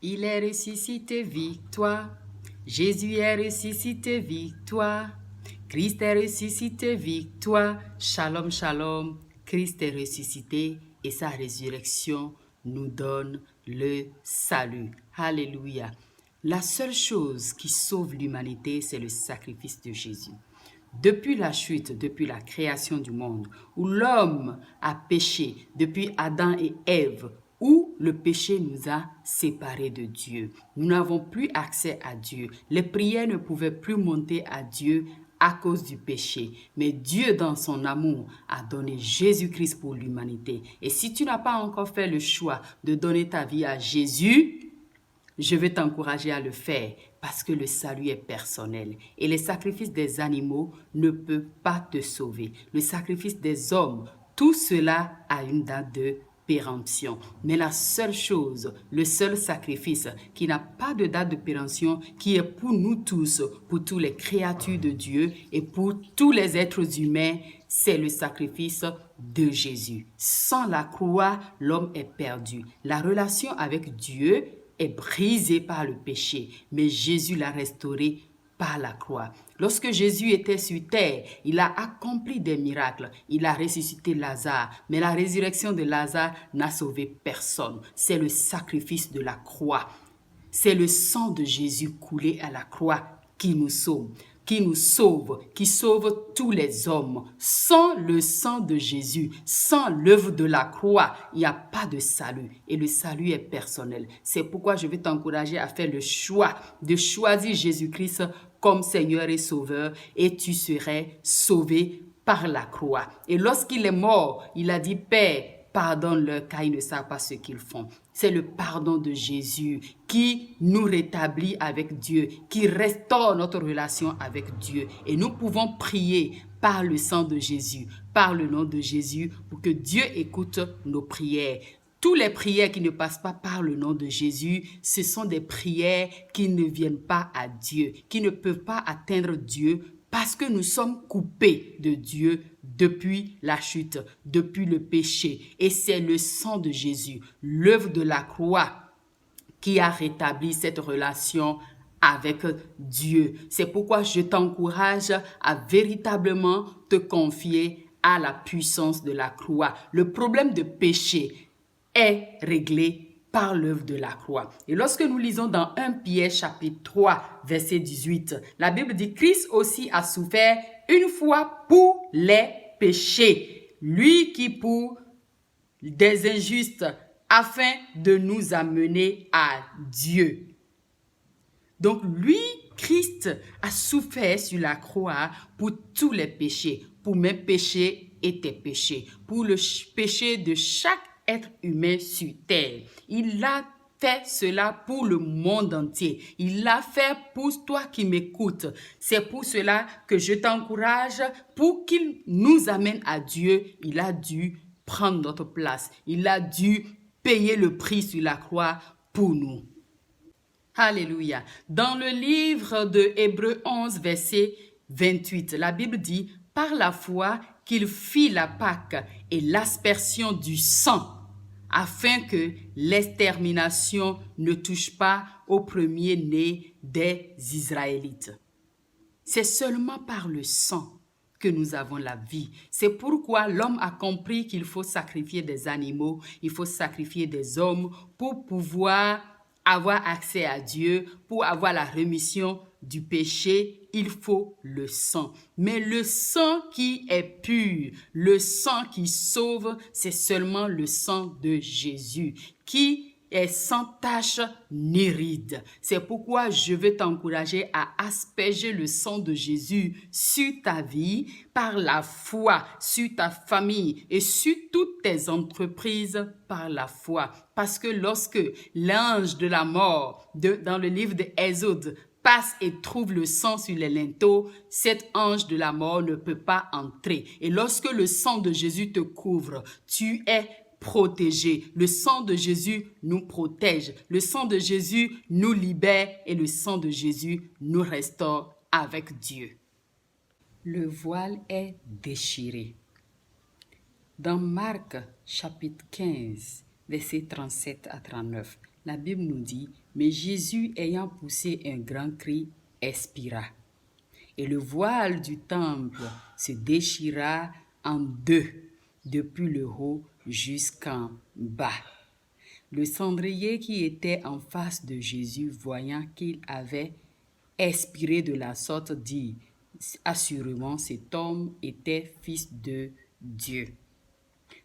Il est ressuscité, victoire. Jésus est ressuscité, victoire. Christ est ressuscité, victoire. Shalom, shalom. Christ est ressuscité et sa résurrection nous donne le salut. Alléluia. La seule chose qui sauve l'humanité, c'est le sacrifice de Jésus. Depuis la chute, depuis la création du monde, où l'homme a péché, depuis Adam et Ève, où le péché nous a séparés de Dieu. Nous n'avons plus accès à Dieu. Les prières ne pouvaient plus monter à Dieu à cause du péché. Mais Dieu, dans son amour, a donné Jésus-Christ pour l'humanité. Et si tu n'as pas encore fait le choix de donner ta vie à Jésus, je veux t'encourager à le faire parce que le salut est personnel et les sacrifices des animaux ne peuvent pas te sauver. Le sacrifice des hommes, tout cela a une date de péremption. Mais la seule chose, le seul sacrifice qui n'a pas de date de péremption, qui est pour nous tous, pour toutes les créatures de Dieu et pour tous les êtres humains, c'est le sacrifice de Jésus. Sans la croix, l'homme est perdu. La relation avec Dieu est brisé par le péché, mais Jésus l'a restauré par la croix. Lorsque Jésus était sur terre, il a accompli des miracles. Il a ressuscité Lazare, mais la résurrection de Lazare n'a sauvé personne. C'est le sacrifice de la croix. C'est le sang de Jésus coulé à la croix qui nous sauve, qui sauve tous les hommes. Sans le sang de Jésus, sans l'œuvre de la croix, il n'y a pas de salut. Et le salut est personnel. C'est pourquoi je vais t'encourager à faire le choix de choisir Jésus-Christ comme Seigneur et Sauveur et tu serais sauvé par la croix. Et lorsqu'il est mort, il a dit, Père, pardonne-leur car ils ne savent pas ce qu'ils font. C'est le pardon de Jésus qui nous rétablit avec Dieu, qui restaure notre relation avec Dieu. Et nous pouvons prier par le sang de Jésus, par le nom de Jésus, pour que Dieu écoute nos prières. Toutes les prières qui ne passent pas par le nom de Jésus, ce sont des prières qui ne viennent pas à Dieu, qui ne peuvent pas atteindre Dieu parce que nous sommes coupés de Dieu depuis la chute, depuis le péché. Et c'est le sang de Jésus, l'œuvre de la croix, qui a rétabli cette relation avec Dieu. C'est pourquoi je t'encourage à véritablement te confier à la puissance de la croix. Le problème de péché est réglé par l'œuvre de la croix. Et lorsque nous lisons dans 1 Pierre chapitre 3, verset 18, la Bible dit « Christ aussi a souffert une fois pour les péchés, lui qui pour des injustes, afin de nous amener à Dieu. » Donc lui, Christ, a souffert sur la croix pour tous les péchés, pour mes péchés et tes péchés, pour le péché de chaque être humain sur terre. Il a fait cela pour le monde entier. Il l'a fait pour toi qui m'écoutes. C'est pour cela que je t'encourage, pour qu'il nous amène à Dieu, il a dû prendre notre place. Il a dû payer le prix sur la croix pour nous. Alléluia. Dans le livre de Hébreux 11, verset 28, la Bible dit « Par la foi qu'il fit la Pâque et l'aspersion du sang, afin que l'extermination ne touche pas au premier-né des Israélites. » C'est seulement par le sang que nous avons la vie. C'est pourquoi l'homme a compris qu'il faut sacrifier des animaux, il faut sacrifier des hommes pour pouvoir avoir accès à Dieu, pour avoir la rémission du péché, il faut le sang. Mais le sang qui est pur, le sang qui sauve, c'est seulement le sang de Jésus qui est sans tache ni ride. C'est pourquoi je veux t'encourager à asperger le sang de Jésus sur ta vie par la foi, sur ta famille et sur toutes tes entreprises par la foi. Parce que lorsque l'ange de la mort, dans le livre de Exode, passe et trouve le sang sur les linteaux, cet ange de la mort ne peut pas entrer. Et lorsque le sang de Jésus te couvre, tu es protégé. Le sang de Jésus nous protège. Le sang de Jésus nous libère et le sang de Jésus nous restaure avec Dieu. Le voile est déchiré. Dans Marc chapitre 15, versets 37 à 39, La Bible nous dit, mais Jésus ayant poussé un grand cri, expira. Et le voile du temple se déchira en deux, depuis le haut jusqu'en bas. Le cendrier qui était en face de Jésus, voyant qu'il avait expiré de la sorte, dit, assurément cet homme était fils de Dieu.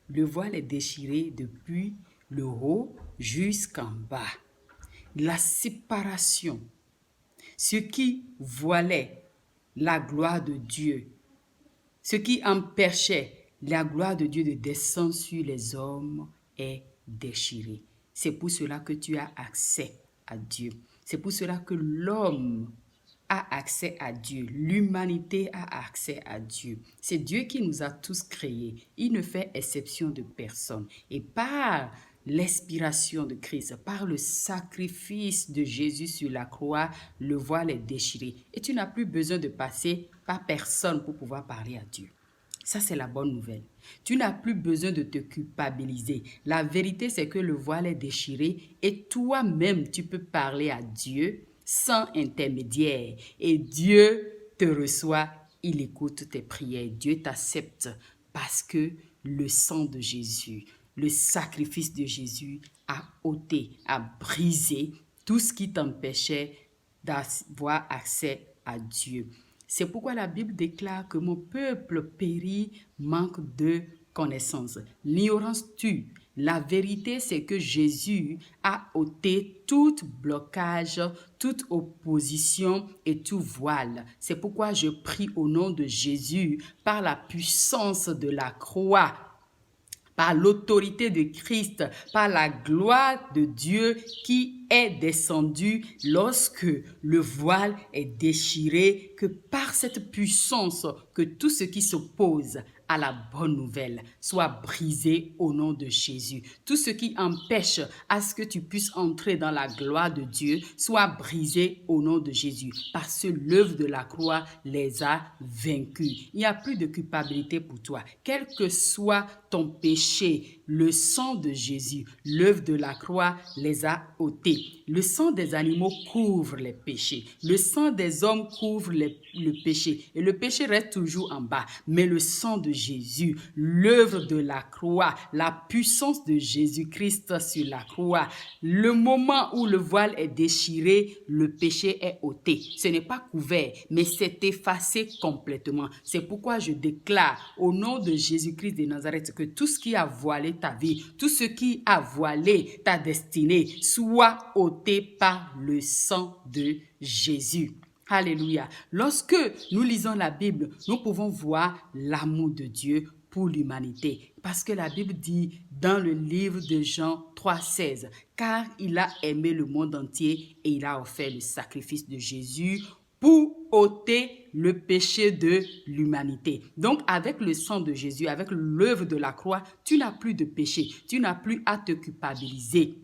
Le voile est déchiré depuis le haut jusqu'en bas. La séparation, ce qui voilait la gloire de Dieu, ce qui empêchait la gloire de Dieu de descendre sur les hommes est déchiré. C'est pour cela que tu as accès à Dieu. C'est pour cela que l'homme a accès à Dieu. L'humanité a accès à Dieu. C'est Dieu qui nous a tous créés. Il ne fait exception de personne. Et par l'expiration de Christ, par le sacrifice de Jésus sur la croix, le voile est déchiré. Et tu n'as plus besoin de passer par personne pour pouvoir parler à Dieu. Ça, c'est la bonne nouvelle. Tu n'as plus besoin de te culpabiliser. La vérité, c'est que le voile est déchiré et toi-même, tu peux parler à Dieu sans intermédiaire. Et Dieu te reçoit, il écoute tes prières. Dieu t'accepte parce que le sang de Jésus, le sacrifice de Jésus a ôté, a brisé tout ce qui t'empêchait d'avoir accès à Dieu. C'est pourquoi la Bible déclare que mon peuple périt, manque de connaissance. L'ignorance tue. La vérité, c'est que Jésus a ôté tout blocage, toute opposition et tout voile. C'est pourquoi je prie au nom de Jésus, par la puissance de la croix, par l'autorité de Christ, par la gloire de Dieu qui est descendue lorsque le voile est déchiré, que par cette puissance, que tout ce qui s'oppose à la bonne nouvelle soit brisé au nom de Jésus. Tout ce qui empêche à ce que tu puisses entrer dans la gloire de Dieu soit brisé au nom de Jésus. Parce que l'œuvre de la croix les a vaincus. Il n'y a plus de culpabilité pour toi. Quel que soit ton péché, le sang de Jésus, l'œuvre de la croix les a ôtés. Le sang des animaux couvre les péchés. Le sang des hommes couvre le péché. Et le péché reste toujours en bas. Mais le sang de Jésus, l'œuvre de la croix, la puissance de Jésus-Christ sur la croix, le moment où le voile est déchiré, le péché est ôté. Ce n'est pas couvert, mais c'est effacé complètement. C'est pourquoi je déclare au nom de Jésus-Christ de Nazareth que tout ce qui a voilé ta vie, tout ce qui a voilé ta destinée, soit ôté par le sang de Jésus. Alléluia. Lorsque nous lisons la Bible, nous pouvons voir l'amour de Dieu pour l'humanité. Parce que la Bible dit dans le livre de Jean 3,16, « Car il a aimé le monde entier et il a offert le sacrifice de Jésus pour ôter le péché de l'humanité. » Donc, avec le sang de Jésus, avec l'œuvre de la croix, tu n'as plus de péché. Tu n'as plus à te culpabiliser.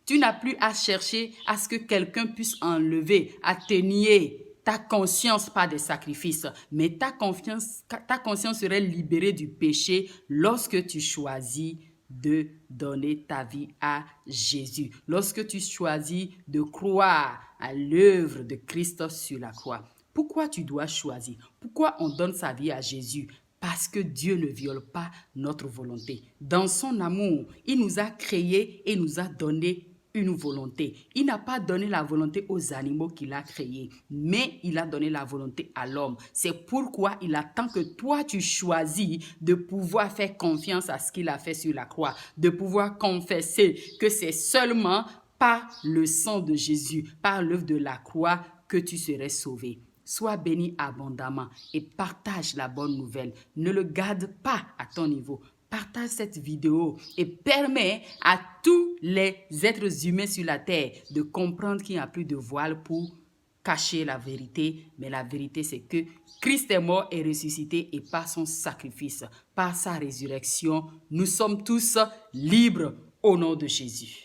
Tu n'as plus à chercher à ce que quelqu'un puisse enlever, atténuer ta conscience par des sacrifices. Mais ta conscience serait libérée du péché lorsque tu choisis de donner ta vie à Jésus. Lorsque tu choisis de croire à l'œuvre de Christ sur la croix. Pourquoi tu dois choisir? Pourquoi on donne sa vie à Jésus? Parce que Dieu ne viole pas notre volonté. Dans son amour, il nous a créés et nous a donné une volonté. Il n'a pas donné la volonté aux animaux qu'il a créés, mais il a donné la volonté à l'homme. C'est pourquoi il attend que toi, tu choisis de pouvoir faire confiance à ce qu'il a fait sur la croix, de pouvoir confesser que c'est seulement par le sang de Jésus, par l'œuvre de la croix, que tu serais sauvé. Sois béni abondamment et partage la bonne nouvelle. Ne le garde pas à ton niveau. Partage cette vidéo et permets à tous les êtres humains sur la terre de comprendre qu'il n'y a plus de voile pour cacher la vérité. Mais la vérité, c'est que Christ est mort et ressuscité et par son sacrifice, par sa résurrection, nous sommes tous libres au nom de Jésus.